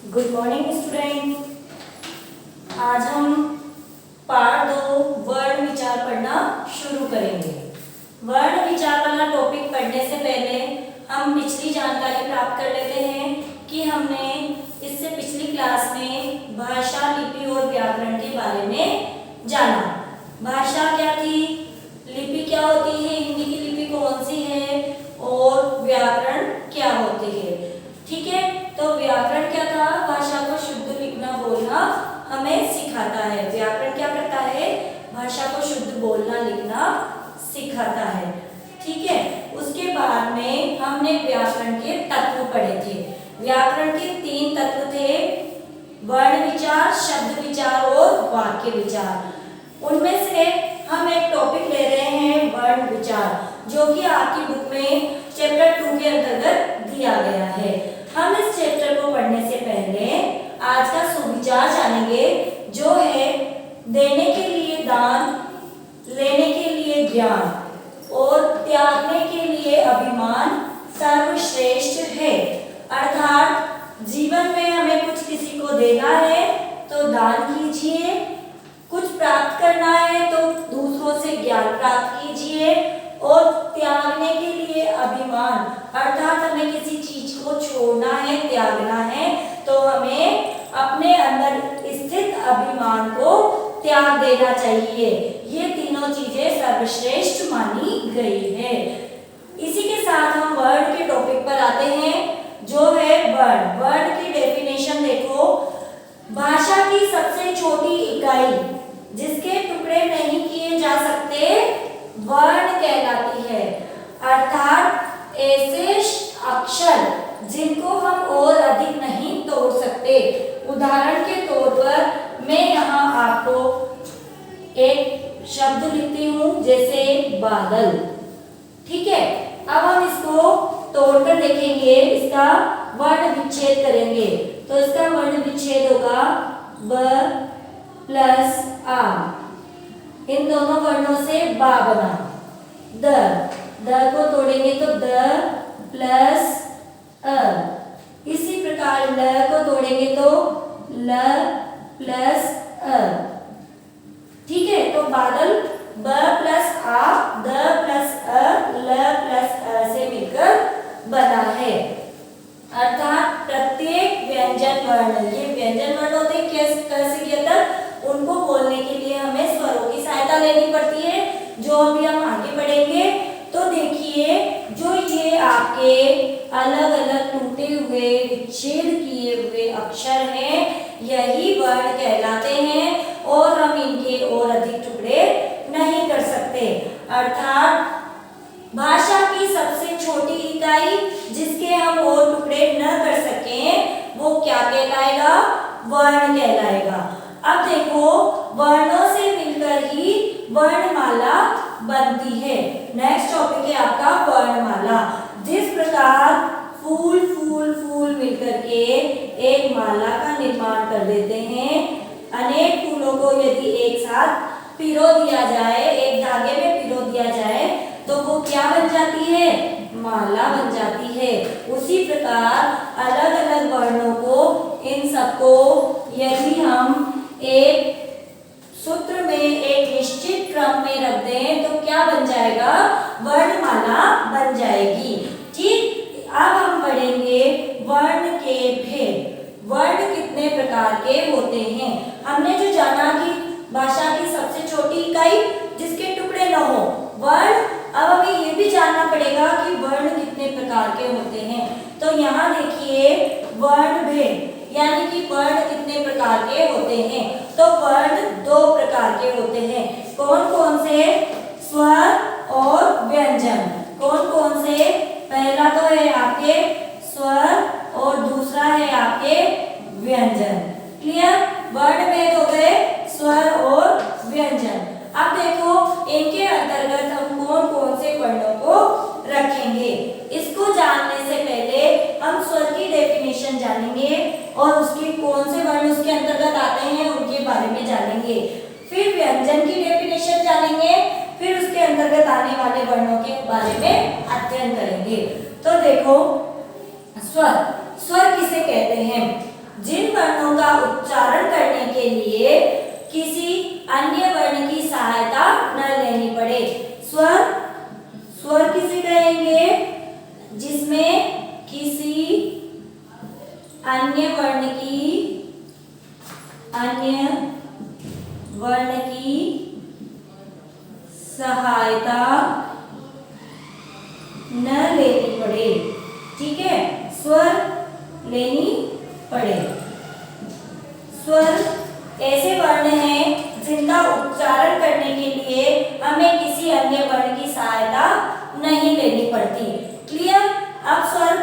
Good morning student. आज हम part 2 वर्ण विचार पढ़ना शुरू करेंगे। वर्ण विचार वाला टॉपिक पढ़ने से पहले हम पिछली जानकारी प्राप्त कर लेते हैं कि हमने इससे पिछली क्लास में भाषा, लिपि और व्याकरण के बारे में जाना। भाषा क्या थी, लिपि क्या होती है, हिंदी की लिपि कौन सी है और व्याकरण क्या होती है। ठीक है, तो व्याकरण क्या था, भाषा को शुद्ध लिखना बोलना हमें सिखाता है। व्याकरण क्या करता है, भाषा को शुद्ध बोलना लिखना सिखाता है। ठीक है, उसके बाद में हमने व्याकरण के तत्व पढ़े थे। व्याकरण के 3 तत्व थे, वर्ण विचार, शब्द विचार और वाक्य विचार। उनमें से हम एक टॉपिक ले रहे हैं वर्ण विचार, जो कि आपकी बुक में चैप्टर 2 के अंतर्गत दिया गया है। हम इस चैप्टर को पढ़ने से पहले आज का सुविचार जानेंगे, जो है देने के लिए दान, लेने के लिए ज्ञान और त्यागने के लिए अभिमान सर्वश्रेष्ठ है। अर्थात जीवन में हमें कुछ किसी को देना है तो दान कीजिए, कुछ प्राप्त करना है तो दूसरों से ज्ञान प्राप्त कीजिए, और त्यागने के लिए अभिमान, अर्थात हमें किसी चीज को छोड़ना है, त्यागना है, तो हमें अपने अंदर स्थित अभिमान को त्याग देना चाहिए। ये तीनों चीजें सर्वश्रेष्ठ मानी गई है। इसी के साथ हम वर्ण के टॉपिक पर आते हैं, जो है वर्ण। वर्ण की डेफिनेशन देखो, भाषा की सबसे छोटी इकाई जिसके टुकड़े नहीं किए जा सकते वर्ण कहलाती है। अर्थात ऐसे अक्षर जिनको हम और अधिक नहीं तोड़ सकते। उदाहरण के तौर पर मैं यहाँ आपको एक शब्द लिखती हूँ, जैसे बादल। ठीक है, अब हम इसको तोड़कर देखेंगे, इसका वर्ण विच्छेद करेंगे, तो इसका वर्ण विच्छेद होगा ब प्लस आ। इन दोनों वर्णों से बा बना। द को तोड़ेंगे तो द प्लस अ। इसी प्रकार ल को तोड़ेंगे तो ल प्लस अ। ठीक है, तो बादल ब प्लस आ, द प्लस अ, ल प्लस अ से मिलकर बना है। अर्थात प्रत्येक व्यंजन वर्ण, ये व्यंजन वर्ण होते हैं, कैसे किया था, उनको बोलने के लिए हमें स्वरों की सहायता लेनी पड़ती है, जो अभी हम आगे बढ़ेंगे। तो देखिए, जो ये आपके अलग अलग टूटे हुए, विच्छेद किए हुए अक्षर हैं, यही वर्ण कहलाते हैं, और हम इनके और अधिक टुकड़े नहीं कर सकते। अर्थात भाषा की सबसे छोटी इकाई जिसके हम और टुकड़े न कर सकें, वो क्या कहलाएगा, वर्ण कहलाएगा। अब देखो, वर्णों से मिलकर ही वर्णमाला बनती है। नेक्स्ट टॉपिक है आपका वर्णमाला। जिस प्रकार फूल फूल फूल मिलकर के एक माला का निर्माण कर देते हैं, अनेक फूलों को यदि एक साथ पिरो दिया जाए, एक धागे में पिरो दिया जाए, तो वो क्या बन जाती है, माला बन जाती है। उसी प्रकार अलग अलग वर्णों को, इन सबको यदि हम एक सूत्र में, एक निश्चित क्रम में रख दें, तो क्या बन जाएगा, वर्णमाला बन जाएगी। ठीक, अब हम पढ़ेंगे वर्ण के भेद। वर्ण कितने प्रकार के होते हैं। हमने जो जाना कि भाषा की सबसे छोटी इकाई जिसके टुकड़े न हो, वर्ण। अब हमें ये भी जानना पड़ेगा कि वर्ण कितने प्रकार के होते हैं। तो यहाँ देखिए, वर्ण भेद यानी कि वर्ण कितने प्रकार के होते हैं। तो वर्ण 2 प्रकार के होते हैं। कौन कौन से, स्वर और व्यंजन। कौन कौन से, पहला तो है आपके स्वर और दूसरा है आपके व्यंजन। क्लियर, वर्ण भेद हो गए स्वर और व्यंजन। अब देखो, इनके अंतर्गत हम कौन कौन से वर्णों को रखेंगे। इसको जानने से पहले हम स्वर की डेफिनेशन जानेंगे, और उसके कौन से वर्ण उसके अंतर्गत आते हैं उनके बारे में जानेंगे। फिर व्यंजन की डेफिनेशन जानेंगे, फिर उसके अंतर्गत आने वाले वर्णों के बारे में अध्ययन करेंगे। तो देखो, स्वर, स्वर किसे कहते हैं, जिन अन्य वर्ण की सहायता न लेनी पड़े। स्वर, स्वर किसे कहेंगे? जिसमें किसी अन्य वर्ण की सहायता न लेनी पड़े। ठीक है, स्वर लेनी पड़े। स्वर ऐसे वर्ण हैं जिनका उच्चारण करने के लिए हमें किसी अन्य वर्ण की सहायता नहीं लेनी पड़ती। क्लियर? अब स्वर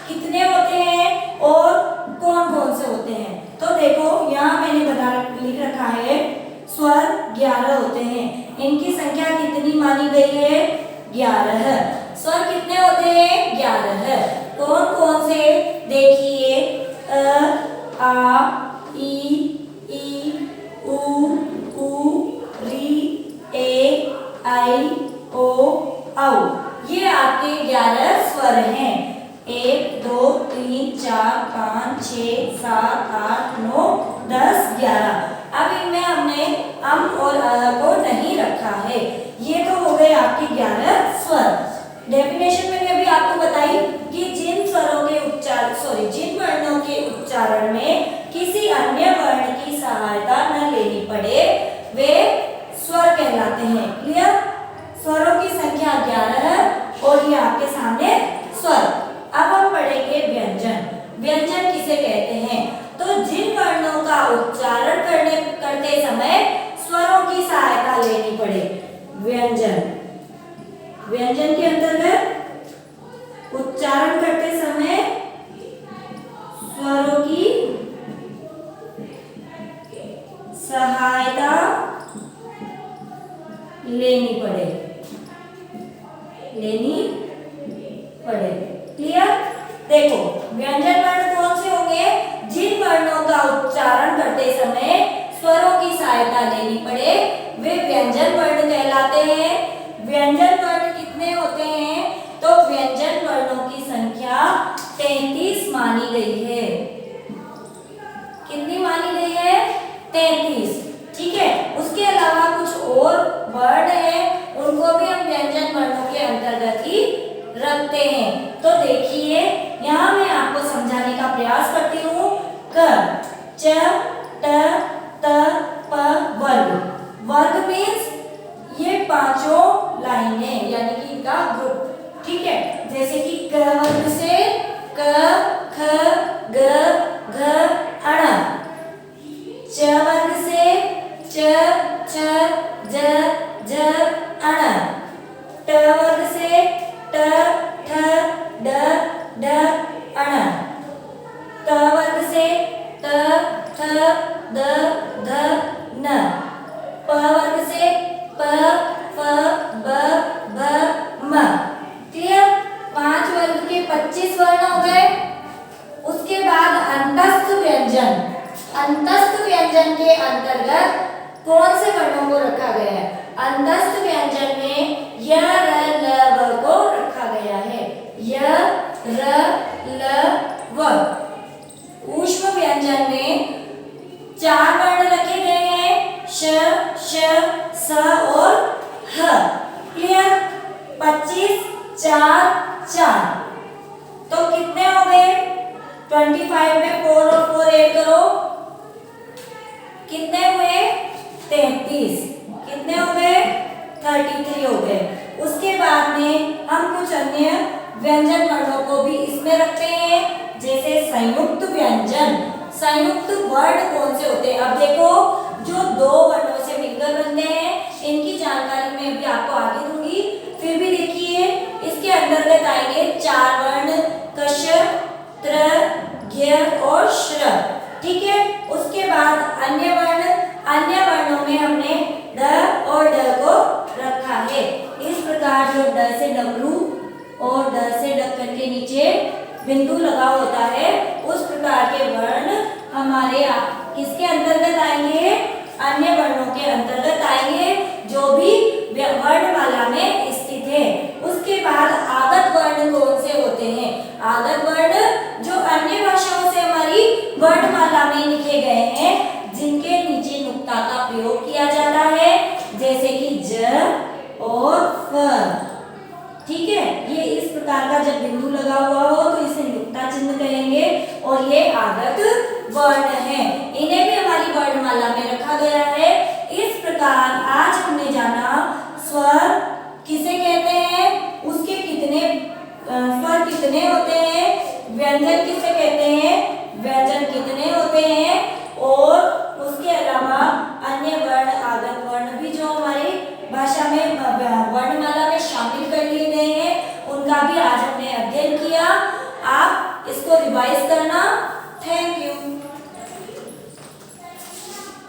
कितने होते हैं और कौन कौन से होते हैं? तो देखो यहाँ मैंने लिख रखा है, स्वर 11 होते हैं। इनकी संख्या कितनी मानी गई है? 11। स्वर कितने होते हैं? 11। कौन कौन से? देखिए, अ, आ, ई, उ, री, ए, आई, ओ, औ। ये आपके 11 स्वर हैं। 1 2 3 4 5 6 7 8 9 10 11। अब इनमें हमने अम और अ को नहीं रखा है। ये तो हो गए आपके 11 स्वर। डेफिनेशन मैंने अभी आपको बताई कि जिन स्वरों के जिन वर्णों के उच्चारण में किसी अन्य वर्ण की सहायता न लेनी पड़े वे स्वर कहलाते हैं। क्लियर? स्वरों की संख्या 11 है और ये आपके सामने स्वर। अब हम पढ़ेंगे व्यंजन। व्यंजन किसे कहते हैं? तो जिन वर्णों का उच्चारण करते समय स्वरों की सहायता लेनी पड़े, व्यंजन। व्यंजन के अंतर्गत उच्चारण करते समय स्वरों की सहायता लेनी पड़े। क्लियर? देखो, व्यंजन वर्ण कौन से होंगे? जिन वर्णों का उच्चारण करते समय स्वरों की सहायता लेनी पड़े वे व्यंजन वर्ण कहलाते हैं। व्यंजन वर्ण कितने होते हैं? तो व्यंजन वर्णों की संख्या 33 मानी गई है। कितनी मानी गई है? 33। ठीक है, उसके अलावा कुछ और वर्ण है, उनको भी हम व्यंजन वर्णों के अंतर्गत ही रखते हैं। तो देखिए, यहाँ मैं आपको समझाने का प्रयास करती हूँ। क, च, ट, त, प, वर्ग। वर्ग मीन्स ये पांचों लाइनें, यानी कि इनका ग्रुप। ठीक है, जैसे कि क वर्ग से क, ख, ग, घ, अण। च वर्ग से च, छ, ज, झ, अण। ट वर्ग से ट, ठ, ड, ढ, अण। त वर्ग से त, थ, द, ध, न। प वर्ग से प, फ, ब, भ, म। क्लियर? 5 वर्ग के 25 वर्ण हो गए। उसके बाद अंतस्थ व्यंजन। अंतस्थ व्यंजन के अंतर्गत कौन से वर्णों को रखा गया है? अंतस्थ व्यंजन में य, र, ल, व को रखा गया है। य, र, ल, व। ऊष्म व्यंजन में 4 वर्ण रखे गए हैं, श, श, स और ह। क्लियर? 25 4 4। तो कितने हो गए? 25 में 4 और 4 ऐड करो, कितने हुए? 33। कितने हो गए? 33 हो गए। उसके बाद में हम कुछ अन्य व्यंजन वर्णों को भी इसमें रखते हैं, जैसे संयुक्त व्यंजन। संयुक्त वर्ण कौन से होते हैं? अब देखो, जो 2 वर्णों से मिलकर बनते हैं, इनकी जानकारी मैं भी आपको आगे दूंगी। फिर भी देखिए, इसके अंतर्गत आएंगे 4 वर्ण, कश, त्र, ज्ञ और श्र। ठीक है, उसके बाद अन्य वर्णों में हमने ड और ड को रखा है। इस प्रकार जो ड से डब्लू और ड से ढक्कन के नीचे बिंदु लगा होता है, उस प्रकार के वर्ण हमारे किसके अंतर्गत आएंगे? अन्य वर्णों के अंतर्गत आएंगे, जो भी वर्णमाला में स्थित है। उसके बाद आगत वर्ण कौन से होते हैं? आगत वर्ण जो अन्य भाषाओं से हमारी वर्णमाला में लिखे गए हैं, जिनके नीचे नुक्ता का प्रयोग किया जाता का जब बिंदु लगा हुआ हो तो इसे युक्ता चिन्ह कहेंगे और ये आगत वर्ण है। इन्हें भी हमारी वर्णमाला में रखा गया है। इस प्रकार आज हमने जाना स्वर किसे कहते हैं, उसके कितने स्वर कितने होते हैं, व्यंजन किसे कहते हैं, व्यंजन कितने होते हैं